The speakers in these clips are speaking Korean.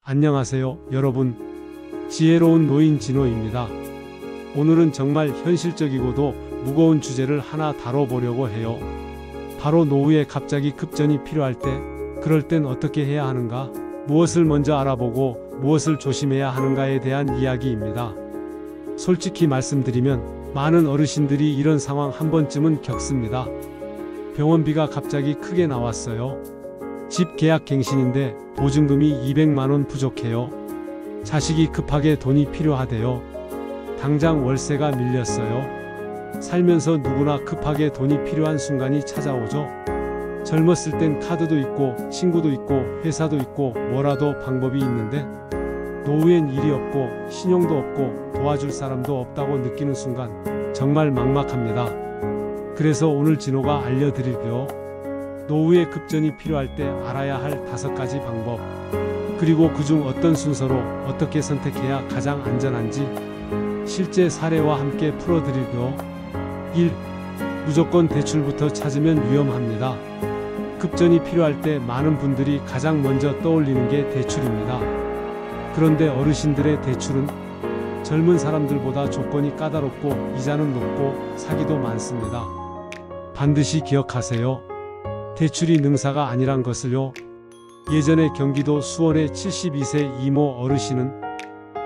안녕하세요, 여러분. 지혜로운 노인 진호입니다. 오늘은 정말 현실적이고도 무거운 주제를 하나 다뤄보려고 해요. 바로 노후에 갑자기 급전이 필요할 때, 그럴 땐 어떻게 해야 하는가? 무엇을 먼저 알아보고 무엇을 조심해야 하는가에 대한 이야기입니다. 솔직히 말씀드리면 많은 어르신들이 이런 상황 한 번쯤은 겪습니다. 병원비가 갑자기 크게 나왔어요. 집 계약 갱신인데 보증금이 200만원 부족해요. 자식이 급하게 돈이 필요하대요. 당장 월세가 밀렸어요. 살면서 누구나 급하게 돈이 필요한 순간이 찾아오죠. 젊었을 땐 카드도 있고 친구도 있고 회사도 있고 뭐라도 방법이 있는데 노후엔 일이 없고 신용도 없고 도와줄 사람도 없다고 느끼는 순간 정말 막막합니다. 그래서 오늘 진호가 알려드릴게요. 노후에 급전이 필요할 때 알아야 할 5가지 방법, 그리고 그중 어떤 순서로 어떻게 선택해야 가장 안전한지 실제 사례와 함께 풀어드릴게요. 1. 무조건 대출부터 찾으면 위험합니다. 급전이 필요할 때 많은 분들이 가장 먼저 떠올리는 게 대출입니다. 그런데 어르신들의 대출은 젊은 사람들보다 조건이 까다롭고 이자는 높고 사기도 많습니다. 반드시 기억하세요. 대출이 능사가 아니란 것을요. 예전에 경기도 수원의 72세 이모 어르신은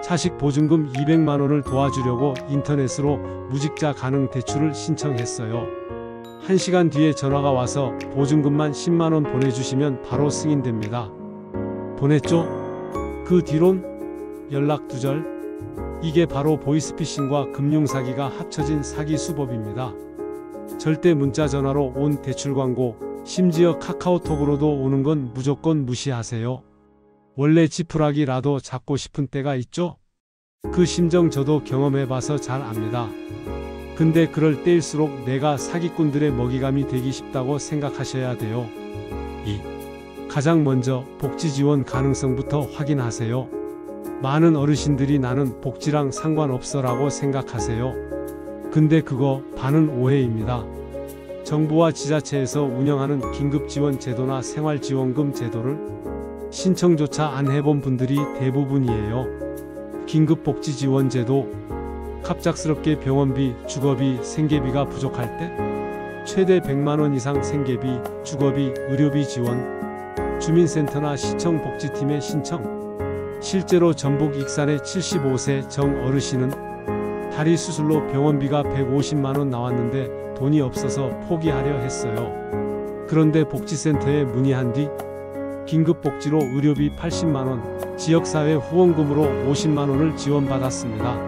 자식 보증금 200만원을 도와주려고 인터넷으로 무직자 가능 대출을 신청했어요. 1시간 뒤에 전화가 와서 보증금만 10만원 보내주시면 바로 승인됩니다. 보냈죠? 그 뒤론 연락 두절. 이게 바로 보이스피싱과 금융사기가 합쳐진 사기 수법입니다. 절대 문자 전화로 온 대출 광고, 심지어 카카오톡으로도 오는 건 무조건 무시하세요. 원래 지푸라기라도 잡고 싶은 때가 있죠? 그 심정 저도 경험해봐서 잘 압니다. 근데 그럴 때일수록 내가 사기꾼들의 먹이감이 되기 쉽다고 생각하셔야 돼요. 2. 가장 먼저 복지 지원 가능성부터 확인하세요. 많은 어르신들이 나는 복지랑 상관없어 라고 생각하세요. 근데 그거 반은 오해입니다. 정부와 지자체에서 운영하는 긴급지원 제도나 생활지원금 제도를 신청조차 안 해본 분들이 대부분이에요. 긴급복지지원제도, 갑작스럽게 병원비, 주거비, 생계비가 부족할 때 최대 100만원 이상 생계비, 주거비, 의료비 지원, 주민센터나 시청 복지팀에 신청. 실제로 전북 익산의 75세 정 어르신은 다리 수술로 병원비가 150만원 나왔는데 돈이 없어서 포기하려 했어요. 그런데 복지센터에 문의한 뒤 긴급복지로 의료비 80만원, 지역사회 후원금으로 50만원을 지원받았습니다.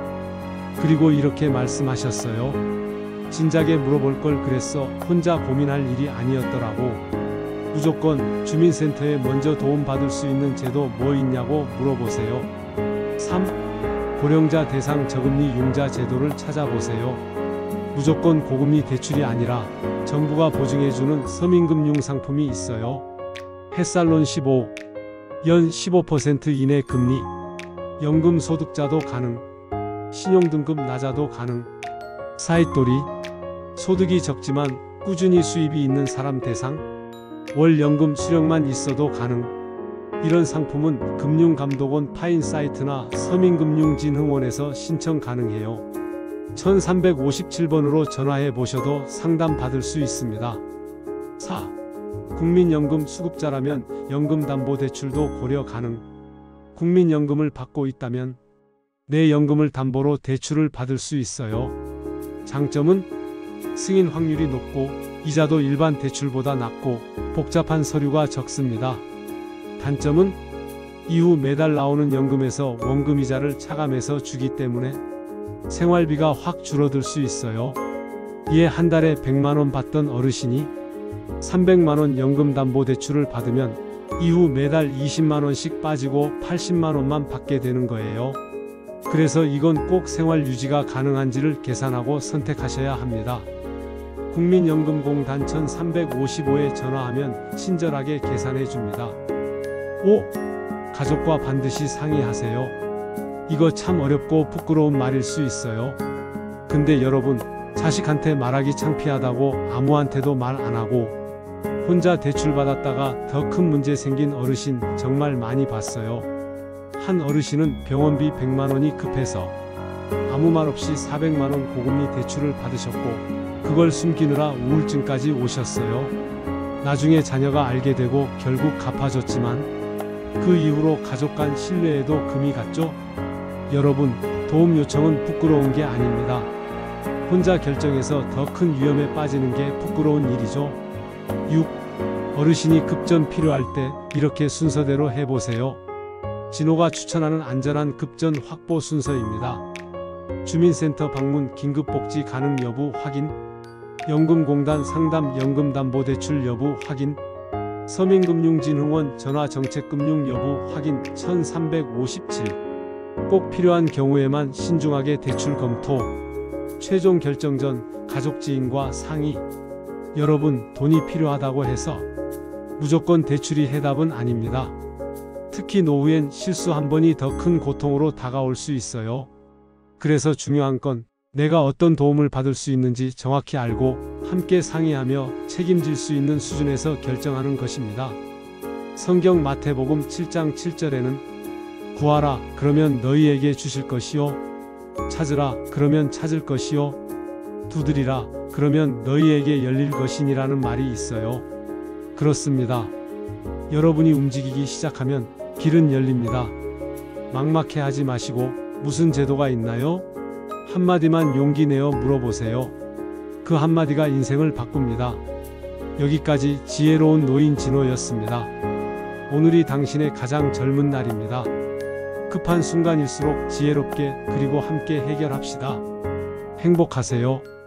그리고 이렇게 말씀하셨어요. 진작에 물어볼 걸 그랬어. 혼자 고민할 일이 아니었더라고. 무조건 주민센터에 먼저 도움받을 수 있는 제도 뭐 있냐고 물어보세요. 3. 고령자 대상 저금리 융자 제도를 찾아보세요. 무조건 고금리 대출이 아니라 정부가 보증해주는 서민금융 상품이 있어요. 햇살론 15, 연 15% 이내 금리, 연금 소득자도 가능, 신용등급 낮아도 가능, 사이토리, 소득이 적지만 꾸준히 수입이 있는 사람 대상, 월 연금 수령만 있어도 가능. 이런 상품은 금융감독원 파인 사이트나 서민금융진흥원에서 신청 가능해요. 1357번으로 전화해 보셔도 상담 받을 수 있습니다. 4. 국민연금 수급자라면 연금담보대출도 고려 가능. 국민연금을 받고 있다면 내 연금을 담보로 대출을 받을 수 있어요. 장점은 승인 확률이 높고 이자도 일반 대출보다 낮고 복잡한 서류가 적습니다. 단점은 이후 매달 나오는 연금에서 원금이자를 차감해서 주기 때문에 생활비가 확 줄어들 수 있어요. 이에 한 달에 100만원 받던 어르신이 300만원 연금담보대출을 받으면 이후 매달 20만원씩 빠지고 80만원만 받게 되는 거예요. 그래서 이건 꼭 생활 유지가 가능한지를 계산하고 선택하셔야 합니다. 국민연금공 단천 355에 전화하면 친절하게 계산해 줍니다. 5. 가족과 반드시 상의하세요. 이거 참 어렵고 부끄러운 말일 수 있어요. 근데 여러분, 자식한테 말하기 창피하다고 아무한테도 말 안하고 혼자 대출받았다가 더 큰 문제 생긴 어르신 정말 많이 봤어요. 한 어르신은 병원비 100만 원이 급해서 아무 말 없이 400만 원 고금리 대출을 받으셨고 그걸 숨기느라 우울증까지 오셨어요. 나중에 자녀가 알게 되고 결국 갚아줬지만 그 이후로 가족 간 신뢰에도 금이 갔죠. 여러분, 도움 요청은 부끄러운 게 아닙니다. 혼자 결정해서 더 큰 위험에 빠지는 게 부끄러운 일이죠. 6. 어르신이 급전 필요할 때 이렇게 순서대로 해보세요. 진호가 추천하는 안전한 급전 확보 순서입니다. 주민센터 방문, 긴급복지 가능 여부 확인, 연금공단 상담, 연금담보대출 여부 확인, 서민금융진흥원 전화정책금융 여부 확인. 1357. 꼭 필요한 경우에만 신중하게 대출 검토. 최종 결정 전 가족 지인과 상의. 여러분, 돈이 필요하다고 해서 무조건 대출이 해답은 아닙니다. 특히 노후엔 실수 한 번이 더 큰 고통으로 다가올 수 있어요. 그래서 중요한 건 내가 어떤 도움을 받을 수 있는지 정확히 알고 함께 상의하며 책임질 수 있는 수준에서 결정하는 것입니다. 성경 마태복음 7장 7절에는 구하라 그러면 너희에게 주실 것이요, 찾으라 그러면 찾을 것이요, 두드리라 그러면 너희에게 열릴 것이니라는 말이 있어요. 그렇습니다. 여러분이 움직이기 시작하면 길은 열립니다. 막막해 하지 마시고 무슨 제도가 있나요? 한마디만 용기 내어 물어보세요. 그 한마디가 인생을 바꿉니다. 여기까지 지혜로운 노인 진호였습니다. 오늘이 당신의 가장 젊은 날입니다. 급한 순간일수록 지혜롭게 그리고 함께 해결합시다. 행복하세요.